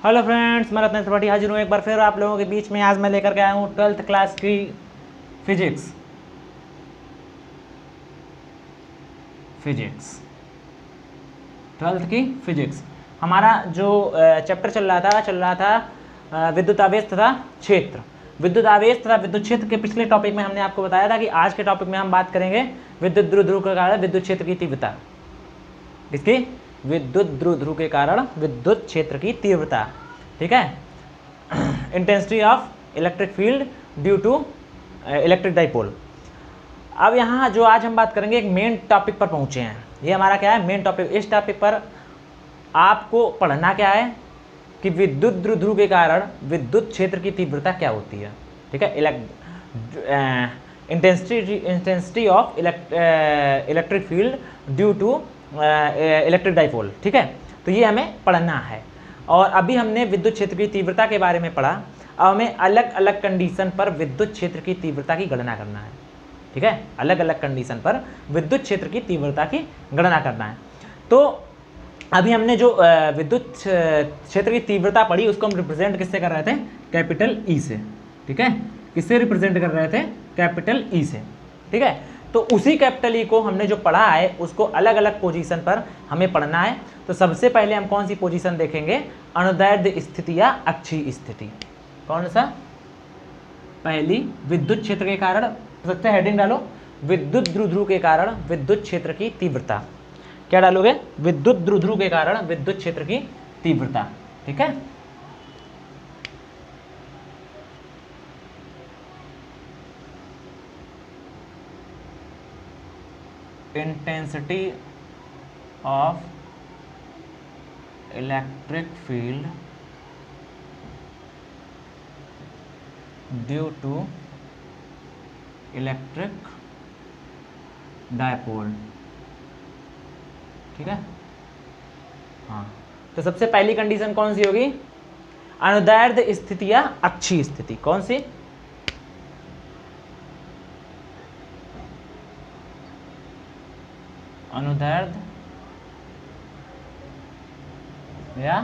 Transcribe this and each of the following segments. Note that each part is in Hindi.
हेलो फ्रेंड्स, मैं रत्न त्रिपाठी हाजिर हूँ एक बार फिर आप लोगों के बीच में। आज मैं लेकर के आया हूँ 12th क्लास की फिजिक्स। 12th की फिजिक्स हमारा जो चैप्टर चल रहा था विद्युत आवेश तथा क्षेत्र। विद्युत आवेश तथा विद्युत क्षेत्र के पिछले टॉपिक में हमने आपको बताया था कि आज के टॉपिक में हम बात करेंगे विद्युत द्विध्रुव के कारण विद्युत क्षेत्र की तीव्रता। इसकी विद्युत द्विध्रुव के कारण विद्युत क्षेत्र की तीव्रता, ठीक है, intensity of electric field due to electric dipole. अब यहाँ जो आज हम बात करेंगे एक मेन टॉपिक पर पहुँचे हैं। ये हमारा क्या है, मेन टॉपिक। इस टॉपिक पर आपको पढ़ना क्या है कि विद्युत द्विध्रुव के कारण विद्युत क्षेत्र की तीव्रता क्या होती है, ठीक है, intensity of electric field due to electric dipole, ठीक है। तो ये हमें पढ़ना है। और अभी हमने विद्युत क्षेत्र की तीव्रता के बारे में पढ़ा। अब हमें अलग अलग कंडीशन पर विद्युत क्षेत्र की तीव्रता की गणना करना है, ठीक है। अलग अलग कंडीशन पर विद्युत क्षेत्र की तीव्रता की गणना करना है। तो अभी हमने जो विद्युत क्षेत्र की तीव्रता पढ़ी उसको हम रिप्रेजेंट किससे कर रहे थे, कैपिटल ई से, ठीक है। किससे रिप्रेजेंट कर रहे थे, कैपिटल ई से, ठीक है। तो उसी कैपिटल ई को हमने जो पढ़ा है उसको अलग अलग पोजीशन पर हमें पढ़ना है। तो सबसे पहले हम कौन सी पोजीशन देखेंगे, अनुदैर्ध्य स्थिति या अक्षीय स्थिति। कौन सा, पहली विद्युत क्षेत्र के कारण, सबसे हेडिंग डालो विद्युत द्विध्रुव के कारण विद्युत क्षेत्र की तीव्रता। क्या डालोगे, विद्युत द्विध्रुव के कारण विद्युत क्षेत्र की तीव्रता, ठीक है। Intensity of electric field due to electric dipole, ठीक है। हाँ, तो सबसे पहली कंडीशन कौन सी होगी, अनुदैर्ध्य स्थिति या अक्षीय स्थिति। कौन सी, अनुदैर्ध्य या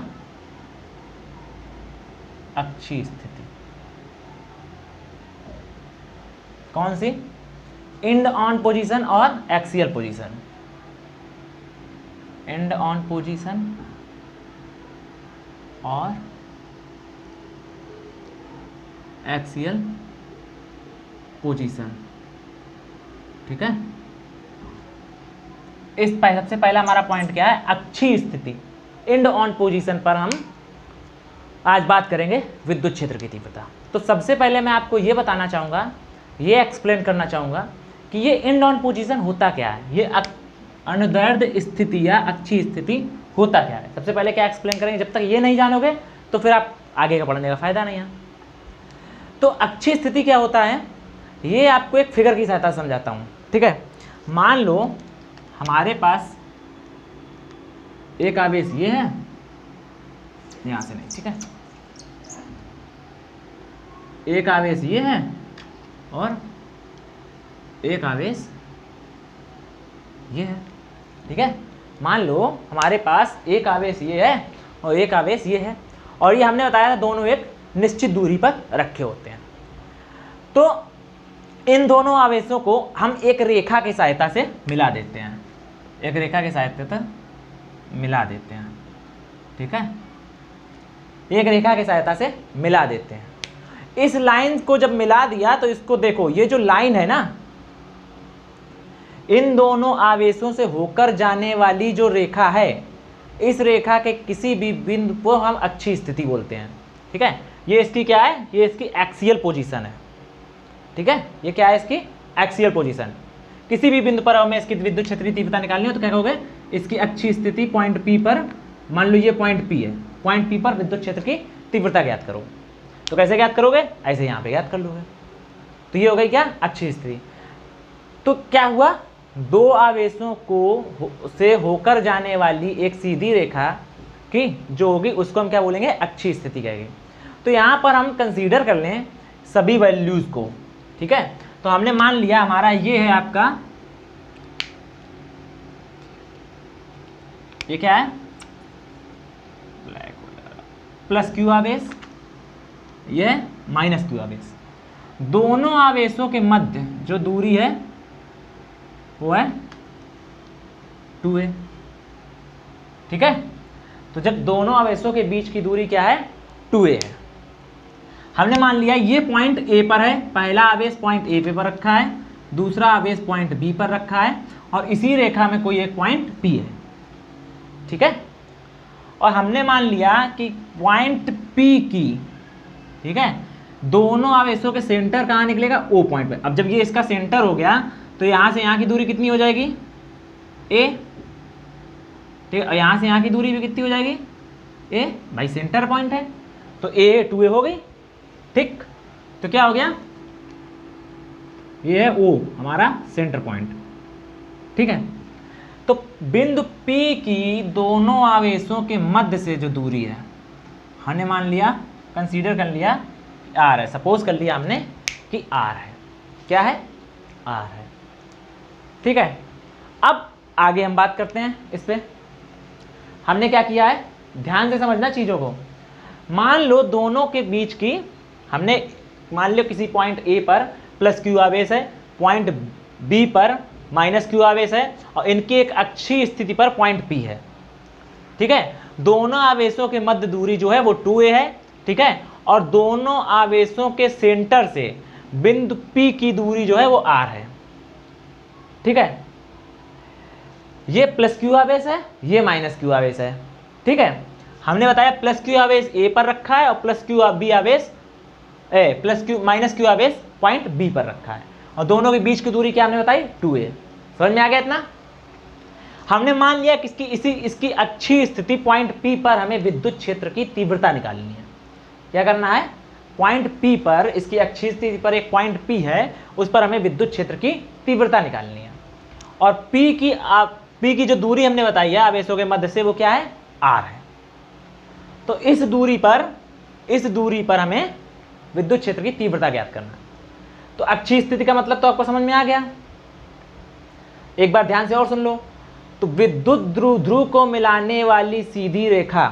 अक्षीय स्थिति। कौन सी, एंड ऑन पोजीशन और axial position. And on position और एक्सियल पोजीशन, ठीक है। इस सबसे पहला हमारा पॉइंट क्या है, अक्षीय स्थिति, एंड ऑन पोजीशन पर हम आज बात करेंगे विद्युत क्षेत्र की तीव्रता। तो सबसे पहले मैं आपको ये बताना चाहूँगा, ये एक्सप्लेन करना चाहूँगा कि ये एंड ऑन पोजीशन होता क्या है, ये अनुदैर्ध्य स्थिति या अक्षीय स्थिति होता क्या है। सबसे पहले क्या एक्सप्लेन करेंगे, जब तक ये नहीं जानोगे तो फिर आप आगे का पढ़ने का फायदा नहीं है। तो अक्षीय स्थिति क्या होता है, ये आपको एक फिगर की सहायता से समझाता हूँ, ठीक है। मान लो हमारे पास एक आवेश ये है, यहां से नहीं, ठीक है, एक आवेश ये है और एक आवेश ये है, ठीक है। मान लो हमारे पास एक आवेश ये है और एक आवेश ये है, और ये हमने बताया था दोनों एक निश्चित दूरी पर रखे होते हैं। तो इन दोनों आवेशों को हम एक रेखा की सहायता से मिला देते हैं, एक रेखा की सहायता से मिला देते हैं, ठीक है। एक रेखा की सहायता से मिला देते हैं। इस लाइन को जब मिला दिया तो इसको देखो, ये जो लाइन है ना, इन दोनों आवेशों से होकर जाने वाली जो रेखा है, इस रेखा के किसी भी बिंदु को हम अक्षीय स्थिति बोलते हैं, ठीक है। ये इसकी क्या है, ये इसकी एक्सियल पोजीशन है, ठीक है। ये क्या है, इसकी एक्सियल पोजीशन। किसी भी बिंदु पर हमें इसकी विद्युत क्षेत्र की तीव्रता निकालनी हो तो क्या कहोगे, इसकी अक्षीय स्थिति पॉइंट पी पर, मान लो ये पॉइंट पी है, पॉइंट पी पर विद्युत क्षेत्र की तीव्रता ज्ञात करो। तो कैसे ज्ञात करोगे, ऐसे यहाँ पे ज्ञात कर लोगे। तो ये हो गई क्या, अक्षीय स्थिति। तो क्या हुआ, दो आवेशों को से होकर जाने वाली एक सीधी रेखा की जो होगी उसको हम क्या बोलेंगे, अक्षीय स्थिति कहेंगे। तो यहाँ पर हम कंसीडर कर लें सभी वैल्यूज को, ठीक है। तो हमने मान लिया हमारा ये है आपका, ये क्या है, ब्लैक हो जा रहा, प्लस क्यू आवेश, यह माइनस क्यू आवेश। दोनों आवेशों के मध्य जो दूरी है वो है 2a। ठीक है, तो जब दोनों आवेशों के बीच की दूरी क्या है, 2a है। हमने मान लिया ये पॉइंट a पर है, पहला आवेश पॉइंट a पे पर रखा है, दूसरा आवेश पॉइंट b पर रखा है, और इसी रेखा में कोई एक पॉइंट p है। ठीक है, और हमने मान लिया कि पॉइंट p की, ठीक है, दोनों आवेशों के सेंटर कहाँ निकलेगा, o पॉइंट पे। अब जब ये इसका सेंटर हो गया तो यहाँ से यहाँ की दूरी कितनी हो जाएगी, a। ठीक है, यहाँ से यहाँ की दूरी भी कितनी हो जाएगी, a, भाई सेंटर पॉइंट है तो a 2a हो गई। ठीक, तो क्या हो गया, ये है O हमारा सेंटर पॉइंट। ठीक है, तो बिंदु P की दोनों आवेशों के मध्य से जो दूरी है, हमने मान लिया, कंसीडर कर लिया R है, सपोज कर लिया हमने कि R है। क्या है, R है। ठीक है, अब आगे हम बात करते हैं इस पे। हमने क्या किया है, ध्यान से समझना चीज़ों को। मान लो दोनों के बीच की, हमने मान लो किसी पॉइंट A पर प्लस क्यू आवेश है, पॉइंट B पर माइनस क्यू आवेश है, और इनकी एक अक्षीय स्थिति पर पॉइंट P है। ठीक है, दोनों आवेशों के मध्य दूरी जो है वो 2a है। ठीक है, और दोनों आवेशों के सेंटर से बिंदु P की दूरी जो है वो r है। ठीक है, ये प्लस क्यू आवेश है, ये माइनस क्यू आवेश है। ठीक है, हमने बताया प्लस क्यू आवेश A पर रखा है और प्लस क्यू B आवेश प्लस क्यू माइनस क्यू आवेश पॉइंट B पर रखा है, और दोनों के बीच की दूरी क्या हमने बताई, 2a। समझ में आ गया इतना। हमने मान लिया कि इसकी अक्षीय स्थिति पॉइंट P पर हमें विद्युत क्षेत्र की तीव्रता निकालनी है। क्या करना है, पॉइंट P पर, इसकी अक्षीय स्थिति पर एक पॉइंट P है, उस पर हमें विद्युत क्षेत्र की तीव्रता निकालनी है। और P की जो दूरी हमने बताई है आवेशों के मध्य से, वो क्या है, R है। तो इस दूरी पर हमें विद्युत क्षेत्र की तीव्रता ज्ञात करना है। तो अक्षीय स्थिति का मतलब तो आपको समझ में आ गया। एक बार ध्यान से और सुन लो। तो विद्युत ध्रुव को मिलाने वाली सीधी रेखा,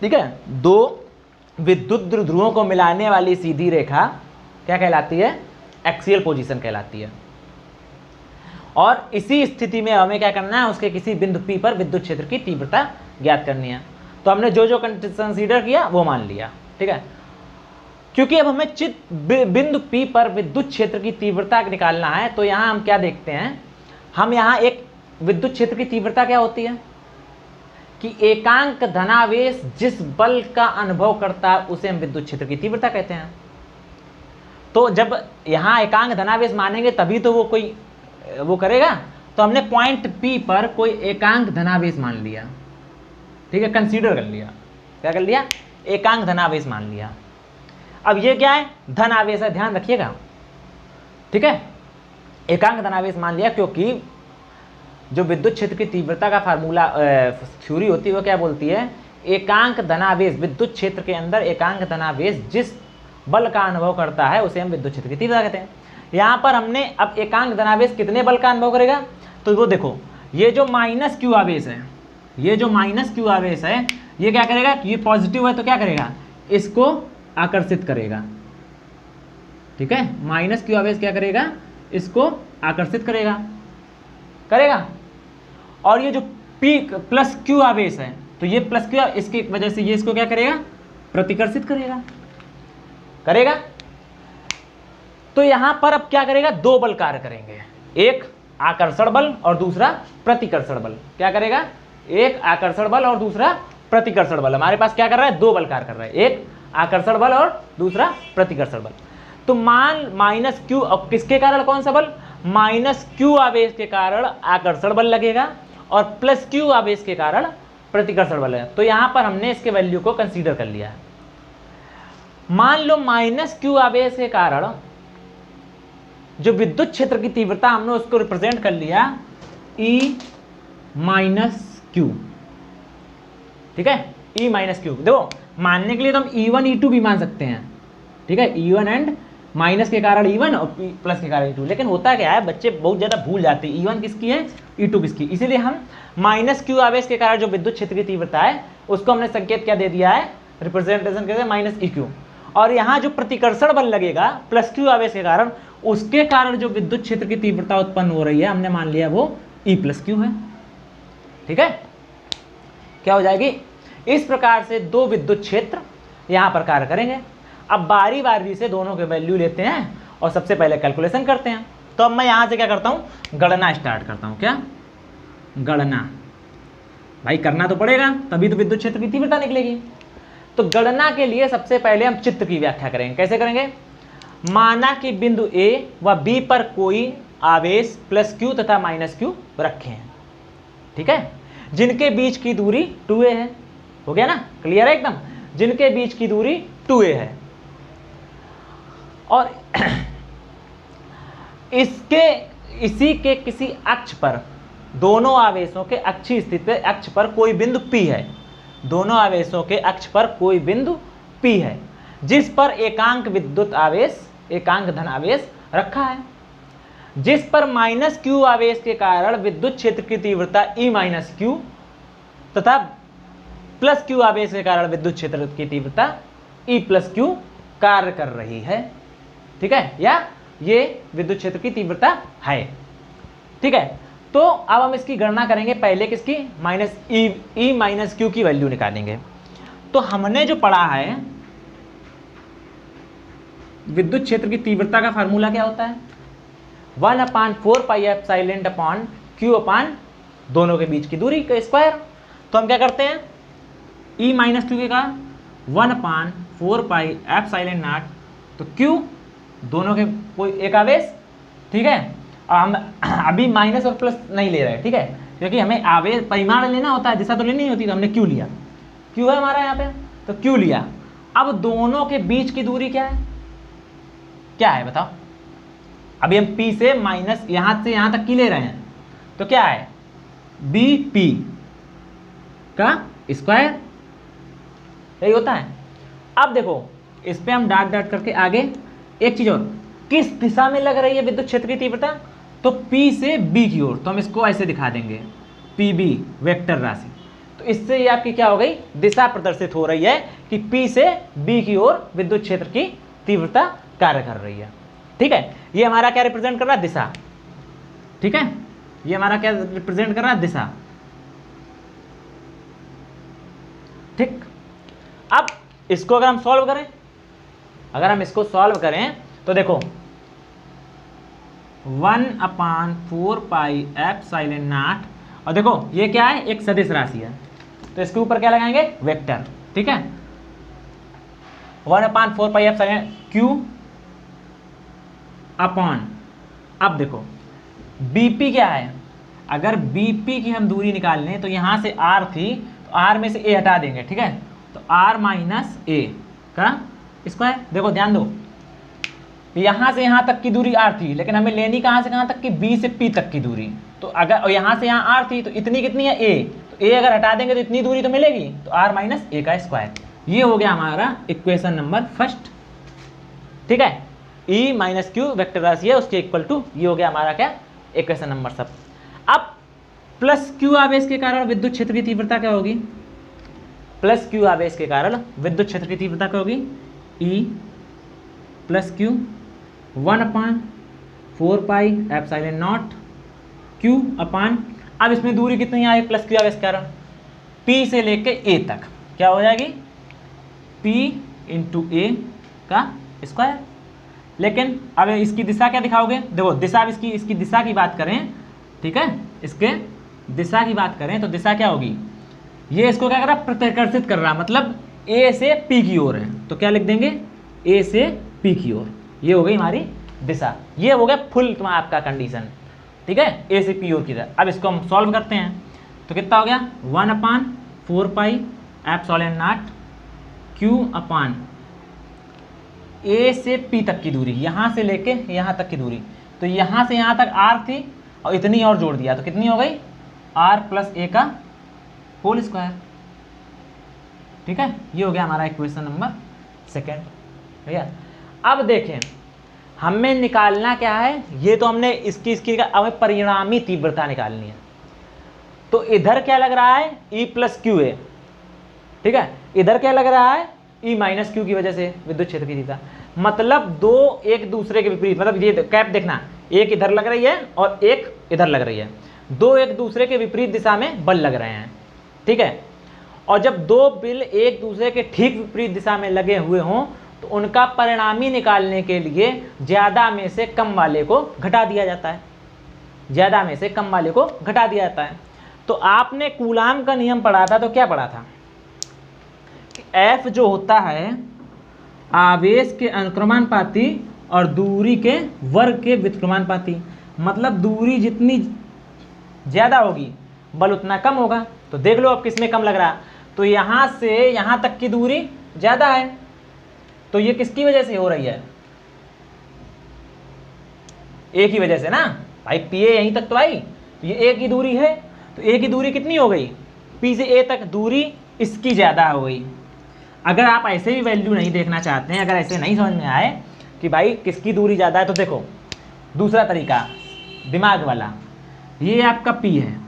ठीक है, दो विद्युत ध्रुवों को मिलाने वाली सीधी रेखा क्या कहलाती है, एक्सियल पोजीशन कहलाती है। और इसी स्थिति में हमें क्या करना है, उसके किसी बिंदु P पर विद्युत क्षेत्र की तीव्रता ज्ञात करनी है। तो हमने जो जो कंसीडर किया वो मान लिया। ठीक है, क्योंकि अब हमें बिंदु P पर विद्युत क्षेत्र की तीव्रता निकालना है, तो यहाँ हम क्या देखते हैं, हम यहाँ एक विद्युत क्षेत्र की तीव्रता क्या होती है कि एकांक धनावेश जिस बल का अनुभव करता है उसे हम विद्युत क्षेत्र की तीव्रता कहते हैं। तो जब यहाँ एकांक धनावेश मानेंगे तभी तो वो करेगा। तो हमने पॉइंट P पर कोई एकांक धनावेश मान लिया। ठीक है, कंसीडर कर लिया। क्या कर लिया, एकांक धनावेश मान लिया। अब ये क्या है, धन आवेश है, ध्यान रखिएगा। ठीक है, एकांक धनावेश मान लिया, क्योंकि जो विद्युत क्षेत्र की तीव्रता का फार्मूला थ्योरी होती है वो क्या बोलती है, एकांक धनावेश, विद्युत क्षेत्र के अंदर एकांक धनावेश जिस बल का अनुभव करता है उसे हम विद्युत क्षेत्र की तीव्रता कहते हैं। यहाँ पर हमने अब एकांक धनावेश कितने बल का अनुभव करेगा, तो वो देखो, ये जो माइनस क्यू आवेश है, ये जो माइनस क्यू आवेश है, ये क्या करेगा, ये पॉजिटिव है तो क्या करेगा, इसको आकर्षित करेगा। ठीक है, माइनस क्यू आवेश क्या करेगा, इसको आकर्षित करेगा। और ये जो P प्लस क्यू आवेश है, तो ये प्लस क्यू, इसकी वजह से ये इसको क्या करेगा, प्रतिकर्षित करेगा। तो यहां पर अब क्या करेगा, दो बल कार्य करेंगे, एक आकर्षण बल और दूसरा प्रतिकर्षण बल। क्या करेगा, एक आकर्षण बल और दूसरा प्रतिकर्षण बल। हमारे पास क्या कर रहा है, दो बल कार्य कर रहा है, एक आकर्षण बल और दूसरा प्रतिकर्षण बल। तो मान माइनस क्यू, और किसके कारण कौन सा बल, माइनस क्यू आवेश के कारण आकर्षण बल लगेगा और प्लस क्यू आवेश के कारण प्रतिकर्षण बल है। तो यहां पर हमने इसके वैल्यू को कंसीडर कर लिया है। मान लो माइनस क्यू आवेश के कारण जो विद्युत क्षेत्र की तीव्रता हमने उसको रिप्रेजेंट कर लिया E माइनस क्यू। ठीक है, E माइनस क्यू। देखो, मानने के लिए तो हम E1 E2 भी मान सकते हैं। ठीक है, E1 एंड माइनस के कारण E1 और प्लस के कारण E2। लेकिन होता क्या है, बच्चे बहुत ज़्यादा भूल जाते हैं E1 किसकी है, E2 किसकी। इसीलिए हम माइनस क्यू आवेश के कारण जो विद्युत क्षेत्र की तीव्रता है उसको हमने संकेत क्या दे दिया है, रिप्रेजेंटेशन कहते हैं माइनस ई क्यू। और यहाँ जो प्रतिकर्षण बल लगेगा प्लस क्यू आवेश के कारण, उसके कारण जो विद्युत क्षेत्र की तीव्रता उत्पन्न हो रही है हमने मान लिया वो ई प्लस क्यू है। ठीक है, क्या हो जाएगी, इस प्रकार से दो विद्युत क्षेत्र यहाँ पर कार्य करेंगे। अब बारी बारी से दोनों के वैल्यू लेते हैं और सबसे पहले कैलकुलेशन करते हैं। तो अब मैं यहाँ से क्या करता हूँ, गणना स्टार्ट करता हूँ। क्या गणना, भाई करना तो पड़ेगा तभी तो विद्युत क्षेत्र की तीव्रता निकलेगी। तो गणना के लिए सबसे पहले हम चित्र की व्याख्या करेंगे। कैसे करेंगे, माना कि बिंदु ए व बी पर कोई आवेश प्लस क्यू तथा माइनस क्यू रखे हैं, ठीक है, जिनके बीच की दूरी 2a है। हो गया ना, क्लियर है एकदम, जिनके बीच की दूरी 2a है। और इसी के किसी अक्ष पर, दोनों आवेशों के अक्षीय स्थिति अक्ष पर कोई बिंदु P है, दोनों आवेशों के अक्ष पर कोई बिंदु P है, जिस पर एकांक विद्युत आवेश, एकांक धन आवेश रखा है, जिस पर माइनस क्यू आवेश के कारण विद्युत क्षेत्र की तीव्रता E माइनस क्यू तथा प्लस क्यू आवेश के कारण विद्युत क्षेत्र की तीव्रता E प्लस क्यू कार्य कर रही है। ठीक है, या ये विद्युत क्षेत्र की तीव्रता है। ठीक है, तो अब हम इसकी गणना करेंगे। पहले किसकी, माइनस ई माइनस क्यू की वैल्यू निकालेंगे। तो हमने जो पढ़ा है विद्युत क्षेत्र की तीव्रता का फार्मूला क्या होता है, 1/4 pi epsilon upon Q upon दोनों के बीच की दूरी का स्क्वायर। तो हम क्या करते हैं, ई माइनस क्यू का 1/4 पाई एप्सिलॉन नॉट, तो क्यू दोनों के कोई एक आवेश, ठीक है। और हम अभी माइनस और प्लस नहीं ले रहे हैं, ठीक है, क्योंकि हमें आवेश परिमाण लेना होता है, दिशा तो लेनी होती, तो हमने क्यू लिया, क्यू है हमारा यहाँ पे, तो क्यू लिया। अब दोनों के बीच की दूरी क्या है, क्या है बताओ। अभी हम P से माइनस यहाँ से यहाँ तक की ले रहे हैं, तो क्या है, BP का स्क्वायर, यही होता है। अब देखो इस पे हम डाट डाट करके आगे एक चीज और, किस दिशा में लग रही है विद्युत क्षेत्र की तीव्रता, तो P से B की ओर, तो हम इसको ऐसे दिखा देंगे, PB वेक्टर राशि। तो इससे ये आपकी क्या हो गई, दिशा प्रदर्शित हो रही है कि P से B की ओर विद्युत क्षेत्र की तीव्रता कार्य कर रही है। ठीक है, ये हमारा क्या रिप्रेजेंट कर रहा है, दिशा। ठीक है, ये हमारा क्या रिप्रेजेंट कर रहा है, दिशा। ठीक, अब इसको अगर हम सॉल्व करें, अगर हम इसको सॉल्व करें तो देखो 1/4 पाई एप्सिलॉन नॉट, और देखो ये क्या है, एक सदिश राशि है, तो इसके ऊपर क्या लगाएंगे, वेक्टर। ठीक है, 1/4 पाई एप्सिलॉन क्यू अपॉन, अब देखो BP क्या है, अगर BP की हम दूरी निकाल लें तो यहां से R थी, तो R में से A हटा देंगे, ठीक है, तो R माइनस A का स्क्वायर। देखो ध्यान दो, यहां से यहां तक की दूरी R थी, लेकिन हमें लेनी कहां से कहां तक की, B से P तक की दूरी। तो अगर यहां से यहां R थी, तो इतनी कितनी है, A, तो A अगर हटा देंगे तो इतनी दूरी तो मिलेगी, तो R माइनस A का स्क्वायर। ये हो गया हमारा इक्वेशन नंबर फर्स्ट। ठीक है, E माइनस क्यू वेक्टर राशि है, उसके इक्वल टू, ये हो गया हमारा क्या, इक्वेशन नंबर सब। अब प्लस क्यू आवेश के कारण विद्युत क्षेत्र की तीव्रता क्या होगी, प्लस क्यू आवेश के कारण विद्युत क्षेत्र की तीव्रता क्या होगी, E plus q 1/4 pi epsilon naught Q upon, अब इसमें दूरी कितनी आई, प्लस क्यू आवेश के कारण, P से लेके A तक क्या हो जाएगी, P इंटू A का स्क्वायर। लेकिन अब इसकी दिशा क्या दिखाओगे, देखो दिशा, अब इसकी दिशा की बात करें, ठीक है, इसके दिशा की बात करें तो दिशा क्या होगी, ये इसको क्या कर रहा है, प्रतिकर्षित कर रहा, मतलब A से P की ओर है, तो क्या लिख देंगे, A से P की ओर। ये हो गई हमारी दिशा, ये हो गया फुल तुम्हारा आपका कंडीशन। ठीक है, A से P ओर की तरह। अब इसको हम सॉल्व करते हैं, तो कितना हो गया, 1/4 pi epsilon naught Q upon A से P तक की दूरी, यहाँ से लेके यहाँ तक की दूरी, तो यहाँ से यहाँ तक R थी और इतनी और जोड़ दिया, तो कितनी हो गई, R प्लस A का होल स्क्वायर। ठीक है, ये हो गया हमारा इक्वेशन नंबर सेकेंड। भैया अब देखें हमें निकालना क्या है, ये तो हमने इसकी हमें परिणामी तीव्रता निकालनी है। तो इधर क्या लग रहा है, E प्लस क्यू है, ठीक है, इधर क्या लग रहा है, ई माइनस क्यू की वजह से विद्युत क्षेत्र की तीव्रता, मतलब दो एक दूसरे के विपरीत, मतलब ये कैप देखना, एक इधर लग रही है और एक इधर लग रही है, दो एक दूसरे के विपरीत दिशा में बल लग रहे हैं, ठीक है। और जब दो बिल एक दूसरे के ठीक विपरीत दिशा में लगे हुए हों तो उनका परिणामी निकालने के लिए ज़्यादा में से कम वाले को घटा दिया जाता है, ज़्यादा में से कम वाले को घटा दिया जाता है। तो आपने कूलाम का नियम पढ़ा था, तो क्या पढ़ा था कि F जो होता है आवेश के अनुक्रमानुपाती और दूरी के वर्ग के व्युत्क्रमानुपाती, मतलब दूरी जितनी ज़्यादा होगी बल उतना कम होगा। तो देख लो अब किसमें कम लग रहा है, तो यहाँ से यहाँ तक की दूरी ज़्यादा है, तो ये किसकी वजह से हो रही है, ए की वजह से ना भाई, पी ए यहीं तक तो आई, तो ये ए की दूरी है, तो ए की दूरी कितनी हो गई, पी से ए तक दूरी इसकी ज़्यादा हो गई। अगर आप ऐसे भी वैल्यू नहीं देखना चाहते हैं, अगर ऐसे नहीं समझ में आए कि भाई किसकी दूरी ज़्यादा है, तो देखो दूसरा तरीका दिमाग वाला, ये आपका P है,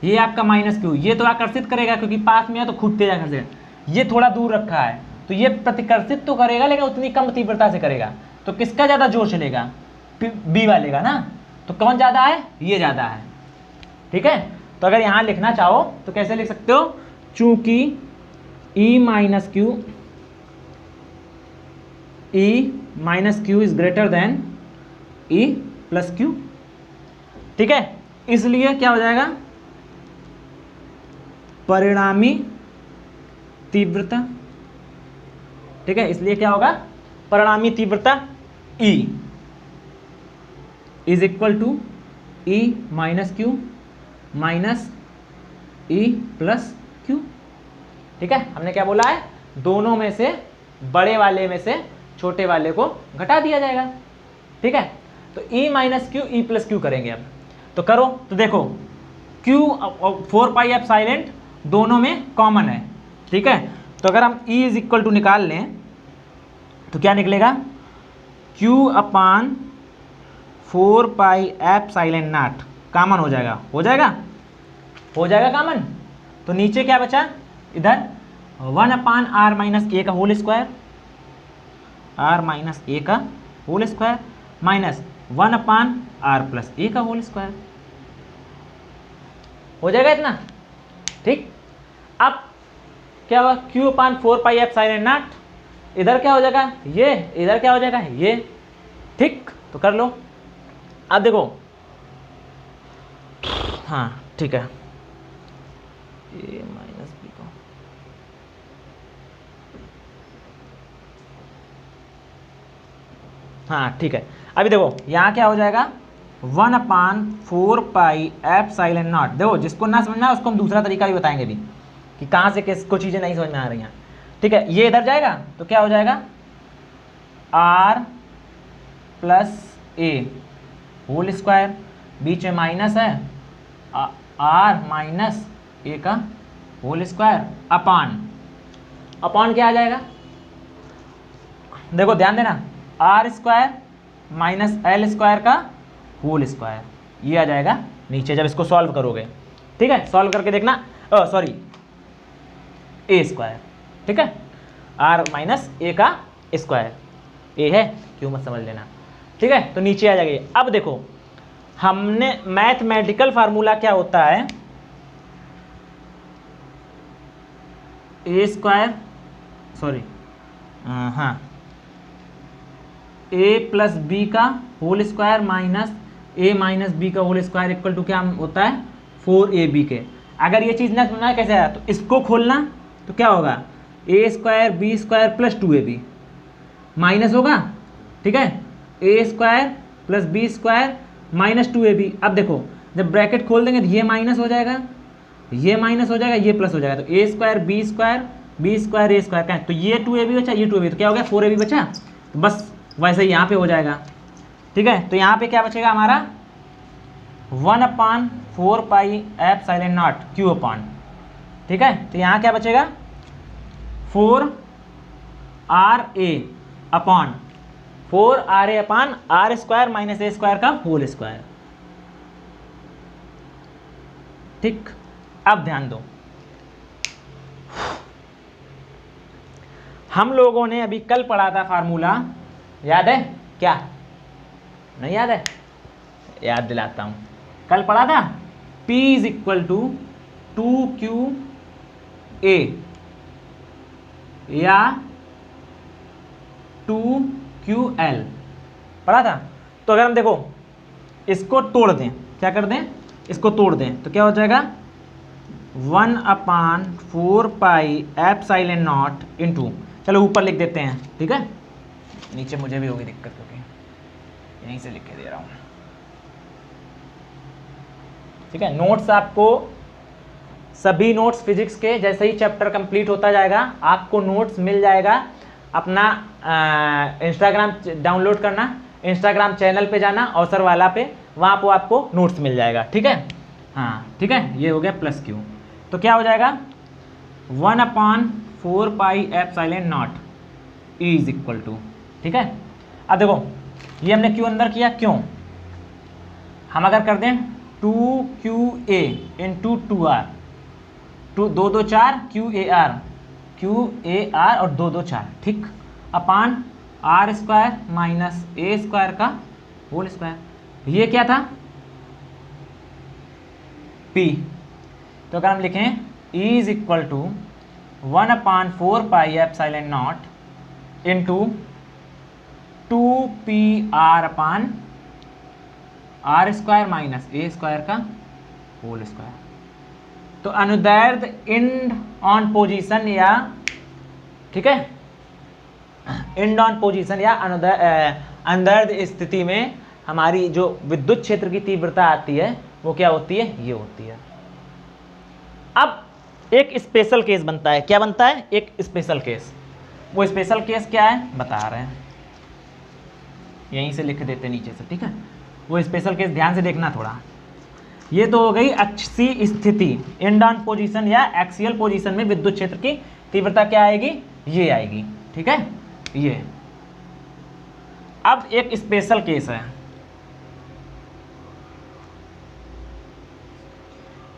ये आपका माइनस क्यू, ये तो आकर्षित करेगा क्योंकि पास में है तो खुद तेज आकर्षित, ये थोड़ा दूर रखा है तो ये प्रतिकर्षित तो करेगा लेकिन उतनी कम तीव्रता से करेगा, तो किसका ज़्यादा जोर चलेगा, बी वाले का ना, तो कौन ज़्यादा है, ये ज़्यादा है, ठीक है। तो अगर यहाँ लिखना चाहो तो कैसे लिख सकते हो, चूंकि E minus Q is greater than E plus Q, ठीक है, इसलिए क्या हो जाएगा, परिणामी तीव्रता, ठीक है, इसलिए क्या होगा, परिणामी तीव्रता E is equal to E minus Q minus E plus Q, ठीक है। हमने क्या बोला है, दोनों में से बड़े वाले में से छोटे वाले को घटा दिया जाएगा, ठीक है। तो E minus Q E plus Q करेंगे अब, तो करो, तो देखो Q 4 पाई एप्सिलॉन दोनों में कॉमन है, ठीक है। तो अगर हम E इज इक्वल टू निकाल लें तो क्या निकलेगा, Q upon 4 pi epsilon not common हो जाएगा, हो जाएगा कॉमन। तो नीचे क्या बचा, इधर 1 अपान आर माइनस ए का whole square, r minus a का whole square minus 1 upon r plus a का होल स्क्वायर, हो जाएगा इतना, ठीक। अब क्या हुआ, Q upon 4 pi epsilon not, इधर क्या हो जाएगा ये, इधर क्या हो जाएगा ये, ठीक। तो कर लो, अब देखो, हाँ ठीक है, ए माइनस बी को, हाँ ठीक है। अभी देखो यहाँ क्या हो जाएगा, 1 अपान 4 पाई एप्सिलॉन नॉट, देखो जिसको ना समझना है उसको हम दूसरा तरीका भी बताएंगे भी कि कहाँ से किसको चीज़ें नहीं समझ में आ रही हैं, ठीक है। ये इधर जाएगा तो क्या हो जाएगा, r plus a whole square, बीच में माइनस है, आर माइनस ए का होल स्क्वायर अपान क्या आ जाएगा, देखो ध्यान देना, R square minus L square का होल स्क्वायर, ये आ जाएगा नीचे जब इसको सॉल्व करोगे, ठीक है। सॉल्व करके देखना, सॉरी ए स्क्वायर, ठीक है, आर माइनस ए का स्क्वायर, ए है क्यों मत समझ लेना, ठीक है। तो नीचे आ जाएगा। अब देखो हमने मैथमेटिकल फार्मूला क्या होता है, ए स्क्वायर, सॉरी हाँ, ए प्लस बी का होल स्क्वायर माइनस ए माइनस बी का होल स्क्वायर इक्वल टू क्या होता है, 4ab के। अगर ये चीज़ ना समझना है कैसे आया, तो इसको खोलना तो क्या होगा, a square b square plus 2ab minus होगा, ठीक है, a square plus b square minus 2ab। अब देखो जब ब्रैकेट खोल देंगे तो ये माइनस हो जाएगा, ये माइनस हो जाएगा, ये प्लस हो जाएगा, तो ए स्क्वायर बी स्क्वायर ए स्क्वायर का, तो ये 2ab बचा, ये 2ab, तो क्या हो गया 4ab बचा, तो बस वैसे ही यहाँ पे हो जाएगा, ठीक है। तो यहाँ पे क्या बचेगा हमारा, 1 upon 4 pi epsilon naught Q upon, ठीक है। तो यहाँ क्या बचेगा, 4 R A upon 4 R A upon R square minus A square का होल स्क्वायर, ठीक। अब ध्यान दो, हम लोगों ने अभी कल पढ़ा था फार्मूला, याद है क्या? नहीं याद है? याद दिलाता हूँ। कल पढ़ा था P is equal to 2QA या 2QL पढ़ा था। तो अगर हम देखो इसको तोड़ दें, क्या कर दें, इसको तोड़ दें, तो क्या हो जाएगा 1/4 पाई एप्सिलॉन नॉट इंटू, चलो ऊपर लिख देते हैं, ठीक है, नीचे मुझे भी होगी दिक्कत क्योंकि यहीं से लिख के दे रहा हूँ, ठीक है। नोट्स आपको सभी नोट्स फिजिक्स के जैसे ही चैप्टर कंप्लीट होता जाएगा आपको नोट्स मिल जाएगा। अपना इंस्टाग्राम डाउनलोड करना, इंस्टाग्राम चैनल पे जाना अवसर वाला पे, वहाँ पर आपको नोट्स मिल जाएगा, ठीक है। हाँ ठीक है, ये हो गया प्लस क्यू। तो क्या हो जाएगा 1/4 pi epsilon naught E is equal to, ठीक है। अब देखो ये हमने क्यू अंदर किया, क्यों? हम अगर कर दें 2QA इंटू 2R, 2 2 4 QAR और 2 2 4, ठीक, अपान R² माइनस A² का होल स्क्वायर। ये क्या था P। तो अगर हम लिखें E is equal to 1/4 pi epsilon naught into 2PR upon R² minus A² का होल स्क्वायर। तो अनुदैर्ध्य एंड ऑन पोजीशन या, ठीक है, एंड ऑन पोजीशन या अनुदैर्ध्य स्थिति में हमारी जो विद्युत क्षेत्र की तीव्रता आती है वो क्या होती है, ये होती है। अब एक स्पेशल केस बनता है, क्या बनता है, एक स्पेशल केस। वो स्पेशल केस क्या है बता रहे हैं, यहीं से लिख देते नीचे से, ठीक है। वो स्पेशल केस ध्यान से देखना थोड़ा। ये तो हो गई अक्षीय स्थिति, एंड ऑन पोजीशन या एक्सियल पोजीशन में विद्युत क्षेत्र की तीव्रता क्या आएगी, ये आएगी, ठीक है, ये। अब एक स्पेशल केस है,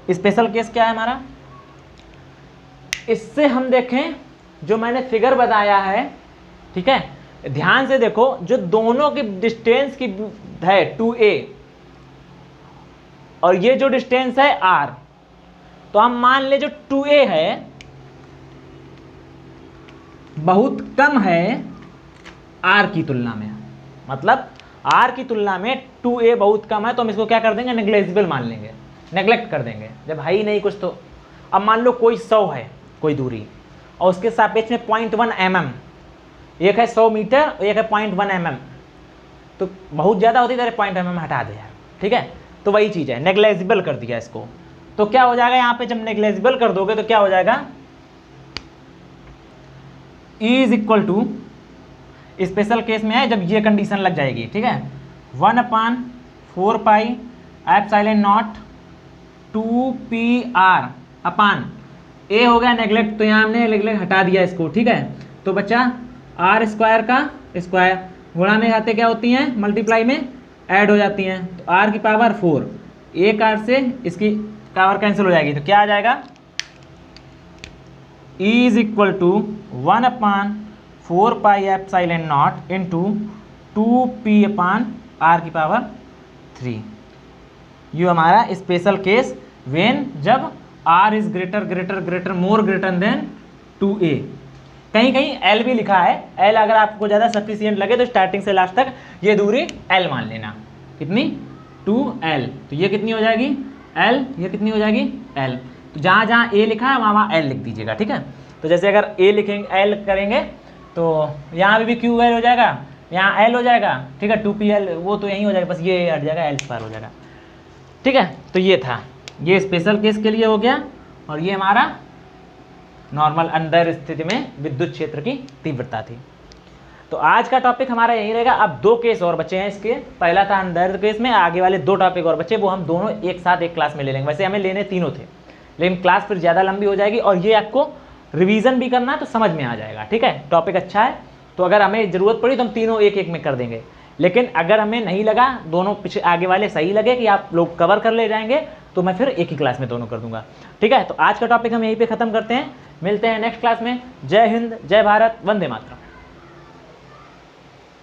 स्पेशल केस क्या है हमारा, इससे हम देखें जो मैंने फिगर बताया है, ठीक है, ध्यान से देखो, जो दोनों की डिस्टेंस की है 2A और ये जो डिस्टेंस है R, तो हम मान ले जो 2A है बहुत कम है R की तुलना में, मतलब R की तुलना में 2A बहुत कम है, तो हम इसको क्या कर देंगे, नेग्लेजिबल मान लेंगे, नेग्लेक्ट कर देंगे, जब है ही नहीं कुछ तो। अब मान लो कोई 100 है कोई दूरी और उसके सापेक्ष में 0.1 mm, एक है 100 मीटर और एक है 0.1 mm, तो बहुत ज़्यादा होती है, 0.1 mm हटा दे यार, ठीक है। तो वही चीज़ है, नेग्लेजिबल कर दिया इसको। तो क्या हो जाएगा यहाँ पे, जब नेग्लेजिबल कर दोगे तो क्या हो जाएगा, E is equal to, special case में है जब ये कंडीशन लग जाएगी, ठीक है, 1/4 pi epsilon not 2PR upon A हो गया नेग्लेक्ट, तो यहाँ हमने नेग्लेक्ट हटा दिया इसको, ठीक है। तो बच्चा R² का स्क्वायर, गुणा में आते क्या होती हैं, मल्टीप्लाई में ऐड हो जाती हैं, तो R की पावर 4, एक R से इसकी पावर कैंसिल हो जाएगी, तो क्या आ जाएगा, E is equal to 1/4 pi epsilon naught into 2P upon R की पावर 3। ये हमारा स्पेशल केस व्हेन जब R is greater more greater than 2A। कहीं कहीं L भी लिखा है, L अगर आपको ज़्यादा सफिशियंट लगे तो स्टार्टिंग से लास्ट तक ये दूरी L मान लेना, कितनी 2L, तो ये कितनी हो जाएगी L, ये कितनी हो जाएगी L। तो जहाँ जहाँ A लिखा है वहाँ वहाँ L लिख दीजिएगा, ठीक है। तो जैसे अगर A लिखेंगे L करेंगे तो यहाँ भी QL हो जाएगा, यहाँ L हो जाएगा, ठीक है, 2PL वो तो यहीं हो जाएगा, बस ये हट जाएगा, L² हो जाएगा, ठीक है। तो ये था, ये स्पेशल केस के लिए हो गया, और ये हमारा नॉर्मल अंदर स्थिति में विद्युत क्षेत्र की तीव्रता थी। तो आज का टॉपिक हमारा यही रहेगा। अब 2 केस और बचे हैं इसके, पहला था अंदर केस में, आगे वाले 2 टॉपिक और बचे, वो हम दोनों एक साथ एक क्लास में ले लेंगे। वैसे हमें लेने तीनों थे, लेकिन क्लास फिर ज़्यादा लंबी हो जाएगी और ये आपको रिवीजन भी करना है तो समझ में आ जाएगा, ठीक है। टॉपिक अच्छा है, तो अगर हमें ज़रूरत पड़ी तो हम तीनों एक एक में कर देंगे, लेकिन अगर हमें नहीं लगा, दोनों पीछे आगे वाले सही लगे कि आप लोग कवर कर ले जाएंगे, तो मैं फिर एक ही क्लास में दोनों कर दूंगा। ठीक है, तो आज का टॉपिक हम यहीं पे ख़त्म करते हैं, मिलते हैं नेक्स्ट क्लास में। जय हिंद, जय भारत, वंदे मातरम।